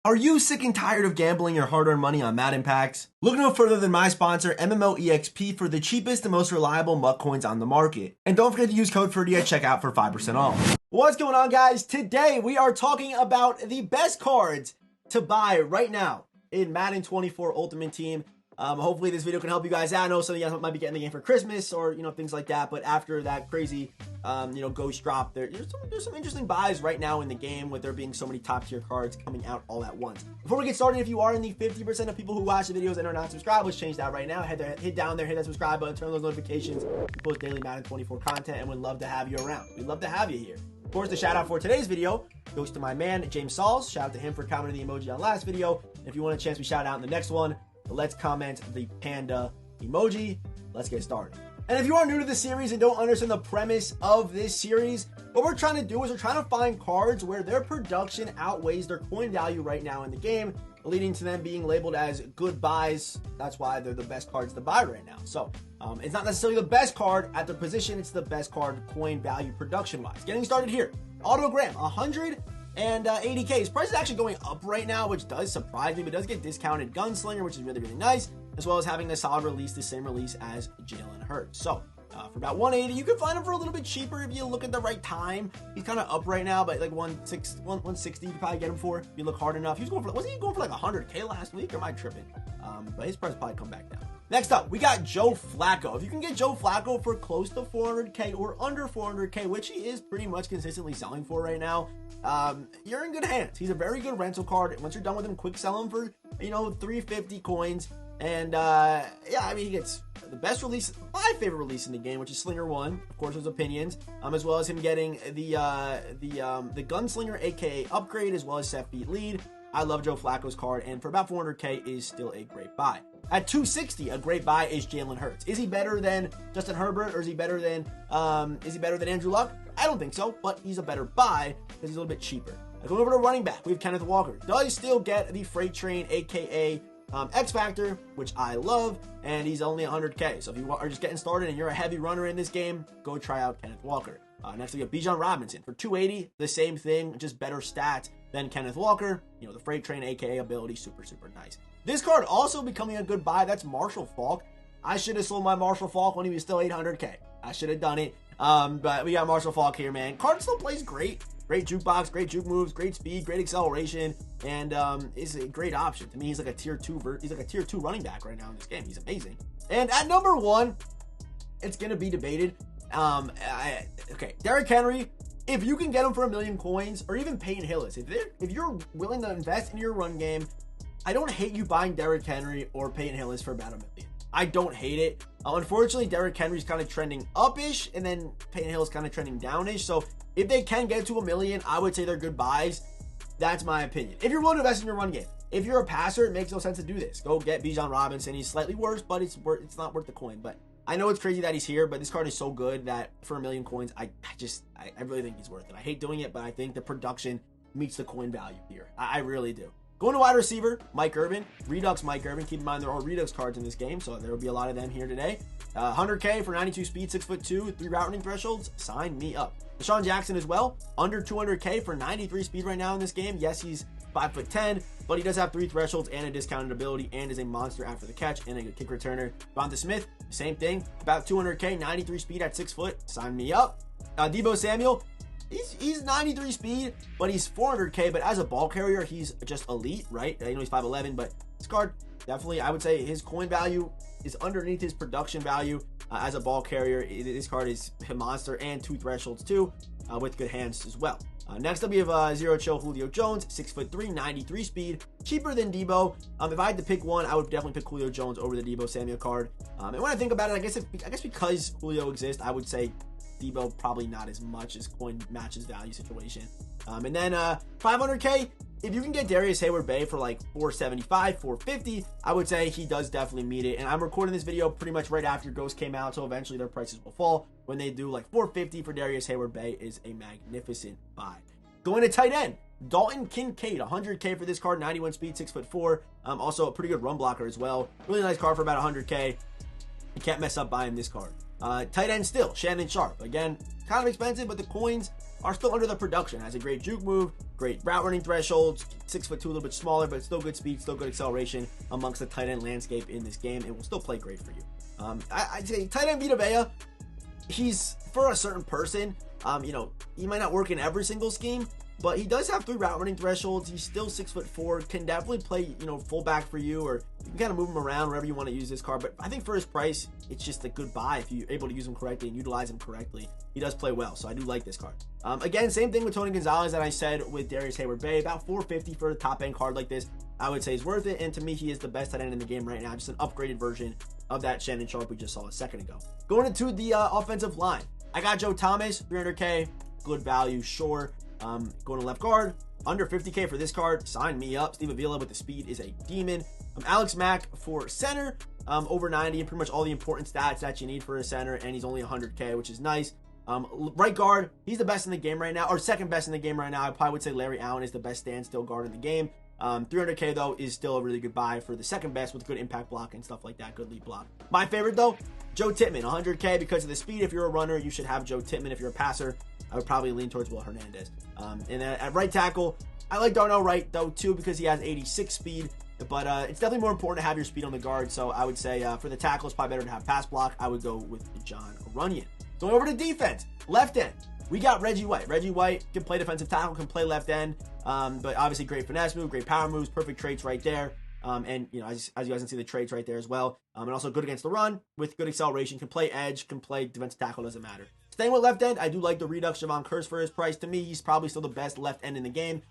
Are you sick and tired of gambling your hard-earned money on Madden packs? Look no further than my sponsor, MMOEXP, for the cheapest and most reliable MUT coins on the market. And don't forget to use code Ferdy at checkout for 5% off. What's going on, guys? Today we are talking about the best cards to buy right now in Madden 24 Ultimate Team. Hopefully this video can help you guys out. I know some of you guys might be getting the game for Christmas or, things like that. But after that crazy, ghost drop, there's some interesting buys right now in the game with there being so many top tier cards coming out all at once. Before we get started, if you are in the 50% of people who watch the videos and are not subscribed, let's change that right now. Hit down there, hit that subscribe button, turn on those notifications. We post daily Madden 24 content and would love to have you around. We'd love to have you here. Of course, the shout out for today's video goes to my man, James Sauls. Shout out to him for commenting the emoji on last video. If you want a chance to be shout out in the next one, let's comment the panda emoji. Let's get started. And if you are new to the series and don't understand the premise of this series, what we're trying to do is we're trying to find cards where their production outweighs their coin value right now in the game, leading to them being labeled as good buys. That's why they're the best cards to buy right now. So it's not necessarily the best card at their position, it's the best card coin value production wise. Getting started here. Autogram, 180K. His price is actually going up right now, which does surprise me, but does get discounted Gunslinger, which is really, really nice, as well as having the solid release, the same release as Jalen Hurts. So for about 180, you can find him for a little bit cheaper if you look at the right time. He's kind of up right now, but like 160, you can probably get him for if you look hard enough. Wasn't he going for like 100K last week, or am I tripping? But his price will probably come back down. Next up, we got Joe Flacco. If you can get Joe Flacco for close to 400K or under 400K, which he is pretty much consistently selling for right now, you're in good hands. He's a very good rental card. Once you're done with him, quick sell him for, 350 coins. And he gets the best release, my favorite release in the game, which is Slinger 1. Of course, there's opinions, as well as him getting the Gunslinger, aka upgrade, as well as set feet lead. I love Joe Flacco's card, and for about 400K is still a great buy. At 260, a great buy is Jalen Hurts. Is he better than Justin Herbert, or is he better than Andrew Luck? I don't think so, but he's a better buy because he's a little bit cheaper. Going over to running back, we have Kenneth Walker. Does still get the freight train, aka X Factor, which I love, and he's only 100K. So if you are just getting started and you're a heavy runner in this game, go try out Kenneth Walker. Next we got Bijan Robinson for 280, the same thing, just better stats than Kenneth Walker. The freight train, aka ability, super, super nice. This card also becoming a good buy. That's Marshall Faulk. I should have sold my Marshall Faulk when he was still 800K. I should have done it. But we got Marshall Faulk here, man. Card still plays great. Great jukebox, great juke moves, great speed, great acceleration, and is a great option. To me, he's like a tier 2 running back right now in this game. He's amazing. And at number 1, it's gonna be debated. Derrick Henry. If you can get him for 1 million coins, or even Peyton Hillis, if you're willing to invest in your run game, I don't hate you buying Derrick Henry or Peyton Hillis for about 1 million. I don't hate it. Unfortunately, Derrick Henry's kind of trending up-ish, and then Peyton Hillis kind of trending down-ish. So if they can get to 1 million, I would say they're good buys. That's my opinion. If you're willing to invest in your run game, if you're a passer, it makes no sense to do this. Go get Bijan Robinson. He's slightly worse, but it's not worth the coin. But I know it's crazy that he's here, but this card is so good that for 1 million coins, I really think he's worth it. I hate doing it, but I think the production meets the coin value here. I really do. Going to wide receiver, Mike Irvin, Redux Mike Irvin. Keep in mind there are Redux cards in this game, so there will be a lot of them here today. 100K for 92 speed, 6'2", 3 route running thresholds. Sign me up. Deshaun Jackson as well, under 200K for 93 speed right now in this game. Yes, he's 5'10", but he does have 3 thresholds and a discounted ability, and is a monster after the catch and a good kick returner. Devonta Smith, same thing, about 200K, 93 speed at 6 foot. Sign me up. Deebo Samuel. He's 93 speed, but he's 400K, but as a ball carrier, he's just elite, right? I know he's 5'11", but this card, definitely, I would say his coin value is underneath his production value as a ball carrier. This card is a monster, and 2 thresholds too, with good hands as well. Next up, we have Zero Chill Julio Jones, 6'3", 93 speed, cheaper than Deebo. If I had to pick one, I would definitely pick Julio Jones over the Deebo Samuel card. And when I think about it, I guess because Julio exists, I would say Deebo probably not as much as coin matches value situation. And then 500K, if you can get Darius Hayward-Bay for like 475, 450, I would say he does definitely meet it. And I'm recording this video pretty much right after Ghost came out, so eventually their prices will fall. When they do, like 450 for Darius Hayward-Bay is a magnificent buy. Going to tight end, Dalton Kincaid, 100K for this card, 91 speed, 6'4". Also a pretty good run blocker as well. Really nice card for about 100K. You can't mess up buying this card. Tight end still, Shannon Sharp. Again, kind of expensive, but the coins are still under the production. Has a great juke move, great route running thresholds, 6'2", a little bit smaller, but still good speed, still good acceleration amongst the tight end landscape in this game, and will still play great for you. I'd say tight end Vita Vea, he's for a certain person. You know, he might not work in every single scheme, but he does have 3 route running thresholds. He's still 6'4", can definitely play, you know, fullback for you, or you can kind of move him around wherever you want to use this card. But I think for his price, it's just a good buy if you're able to use him correctly and utilize him correctly. He does play well, so I do like this card. Again, same thing with Tony Gonzalez that I said with Darius Hayward-Bay. About $450 for a top end card like this, I would say is worth it. And to me, he is the best tight end in the game right now. Just an upgraded version of that Shannon Sharp we just saw a second ago. Going into the offensive line, I got Joe Thomas, 300K, good value, sure. Going to left guard, under 50K for this card. Sign me up. Steve Avila with the speed is a demon. Alex Mack for center, over 90, and pretty much all the important stats that you need for a center, and he's only 100K, which is nice. Right guard, he's the best in the game right now, or second best in the game right now. I probably would say Larry Allen is the best standstill guard in the game. 300K though is still a really good buy for the second best with good impact block and stuff like that, good lead block. My favorite though, Joe Tippmann, 100K because of the speed. If you're a runner, you should have Joe Tippmann. If you're a passer, I would probably lean towards Will Hernandez. And at right tackle, I like Darnell Wright though too because he has 86 speed, but it's definitely more important to have your speed on the guard. So I would say for the tackle, it's probably better to have pass block. I would go with John Runyon. Going over to defense, left end, we got Reggie White. Reggie White can play defensive tackle, can play left end, but obviously great finesse move, great power moves, perfect traits right there. And you know, as you guys can see the traits right there as well. And also good against the run with good acceleration, can play edge, can play defensive tackle, doesn't matter. Staying with left end, I do like the Redux Javon Curse for his price. To me, he's probably still the best left end in the game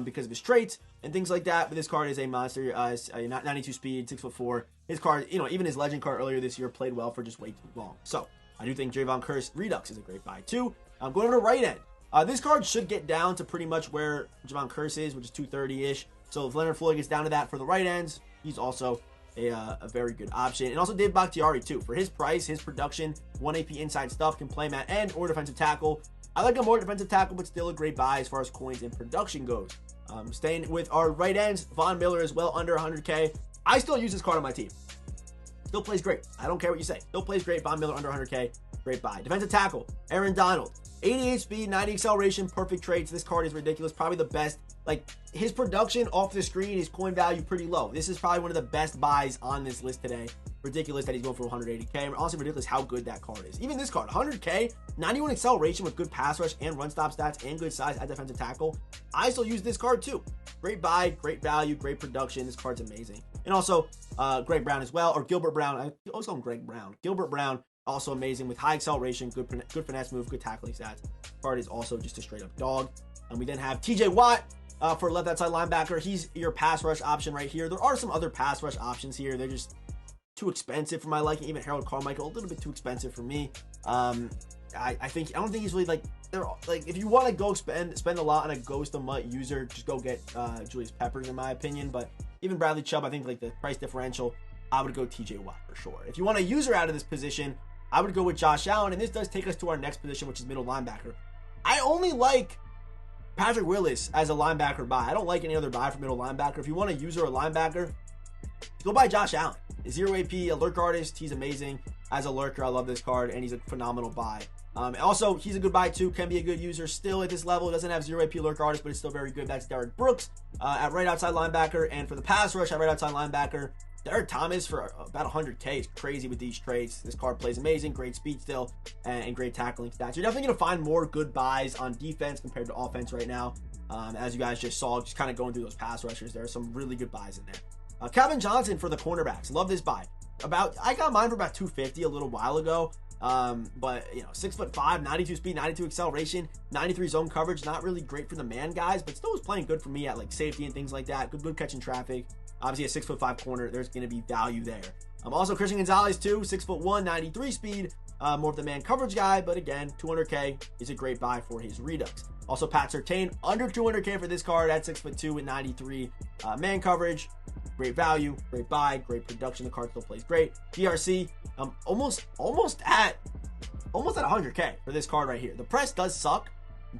because of his traits and things like that. But this card is a monster, 92 speed, 6'4". His card, you know, even his legend card earlier this year played well for just way too long. So I do think Javon Curse Redux is a great buy too. Going over to right end, this card should get down to pretty much where Javon Curse is, which is 230-ish. So if Leonard Floyd gets down to that for the right ends, he's also a very good option. And also Dave Bakhtiari too. For his price, his production, 1 AP inside stuff, can play mat end or defensive tackle. I like him more defensive tackle, but still a great buy as far as coins and production goes. Staying with our right ends, Von Miller as well, under 100K. I still use this card on my team. Still plays great. I don't care what you say. Still plays great. Von Miller under 100K. Great buy. Defensive tackle, Aaron Donald. 88 speed, 90 acceleration, perfect traits. This card is ridiculous. Probably the best. Like, his production off the screen, his coin value pretty low. This is probably one of the best buys on this list today. Ridiculous that he's going for 180K. And also ridiculous how good that card is. Even this card, 100K, 91 acceleration with good pass rush and run stop stats and good size at defensive tackle. I still use this card too. Great buy, great value, great production. This card's amazing. And also, Greg Brown as well, or Gilbert Brown. I always call him Greg Brown. Gilbert Brown, also amazing with high acceleration, good finesse move, good tackling stats. Card is also just a straight up dog. And we then have TJ Watt for left outside linebacker. He's your pass rush option right here. There are some other pass rush options here. They're just too expensive for my liking. Even Harold Carmichael, a little bit too expensive for me. I don't think he's really like if you want to go spend a lot on a Ghost of Mutt user, just go get Julius Peppers in my opinion. But even Bradley Chubb, I think like the price differential, I would go TJ Watt for sure. If you want a user out of this position, I would go with Josh Allen, and this does take us to our next position, which is middle linebacker. I only like Patrick Willis as a linebacker buy. I don't like any other buy for middle linebacker. If you want a user or linebacker, go buy Josh Allen. 0 AP, a lurk artist. He's amazing as a lurker. I love this card, and he's a phenomenal buy. Also, he's a good buy too. Can be a good user still at this level. Doesn't have 0 AP lurk artist, but it's still very good. That's Derek Brooks at right outside linebacker, and for the pass rush at right outside linebacker, Derek Thomas for about 100K is crazy with these traits. This card plays amazing, great speed still, and great tackling stats. You're definitely going to find more good buys on defense compared to offense right now. As you guys just saw, just kind of going through those pass rushers, there are some really good buys in there. Calvin Johnson for the cornerbacks. Love this buy. I got mine for about 250 a little while ago. But you know, 6'5", 92 speed, 92 acceleration, 93 zone coverage. Not really great for the man guys, but still was playing good for me at like safety and things like that. Good catching traffic. Obviously, a 6'5" corner, there's going to be value there. Also, Christian Gonzalez too, 6'1", 93 speed. More of the man coverage guy, but again, 200K is a great buy for his Redux. Also, Pat Surtain, under 200K for this card at 6'2" with 93 man coverage. Great value, great buy, great production. The card still plays great. DRC, almost at 100K for this card right here. The press does suck,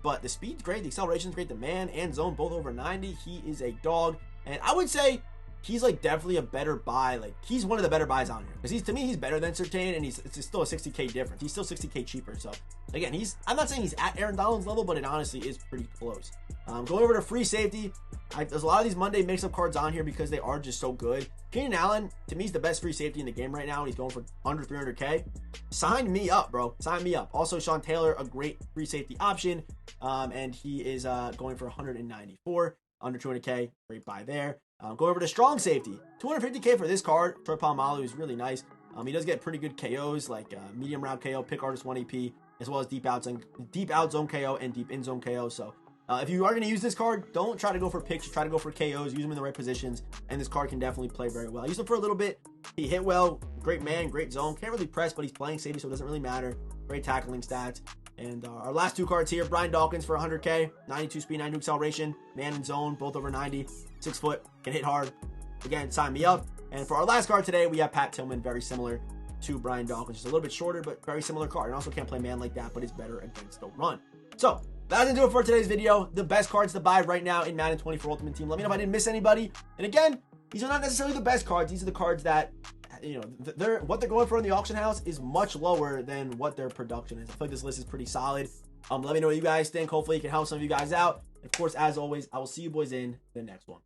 but the speed's great, the acceleration's great, the man and zone both over 90. He is a dog, and I would say he's like definitely a better buy. Like he's one of the better buys on here because to me he's better than Surtain, and it's still a 60K difference. He's still 60K cheaper. So again, I'm not saying he's at Aaron Donald's level, but it honestly is pretty close. Going over to free safety, there's a lot of these Monday mix-up cards on here because they are just so good. Keenan Allen, to me, is the best free safety in the game right now, and he's going for under 300K. Sign me up, bro. Sign me up. Also, Sean Taylor, a great free safety option, and he is going for 194, under 200K. Great buy there. Go over to strong safety, 250K for this card. Troy Polamalu is really nice. He does get pretty good KOs, like medium route KO, pick artist 1 AP, as well as deep out zone KO and deep in zone KO. So if you are going to use this card, don't try to go for picks. Try to go for KOs. Use them in the right positions, and this card can definitely play very well. I used him for a little bit. He hit well. Great man, great zone. Can't really press, but he's playing safety, so it doesn't really matter. Great tackling stats. And our last two cards here, Brian Dawkins for 100K, 92 speed, 92 acceleration, man and zone, both over 90, 6 foot, can hit hard. Again, sign me up. And for our last card today, we have Pat Tillman, very similar to Brian Dawkins, just a little bit shorter, but very similar card. And also can't play man like that, but is better against the run. So that's going to do it for today's video. The best cards to buy right now in Madden 24 Ultimate Team. Let me know if I didn't miss anybody. And again, these are not necessarily the best cards. These are the cards that, you know, what they're going for in the auction house is much lower than what their production is. I feel like this list is pretty solid. Let me know what you guys think. Hopefully it can help some of you guys out. Of course, as always, I will see you boys in the next one.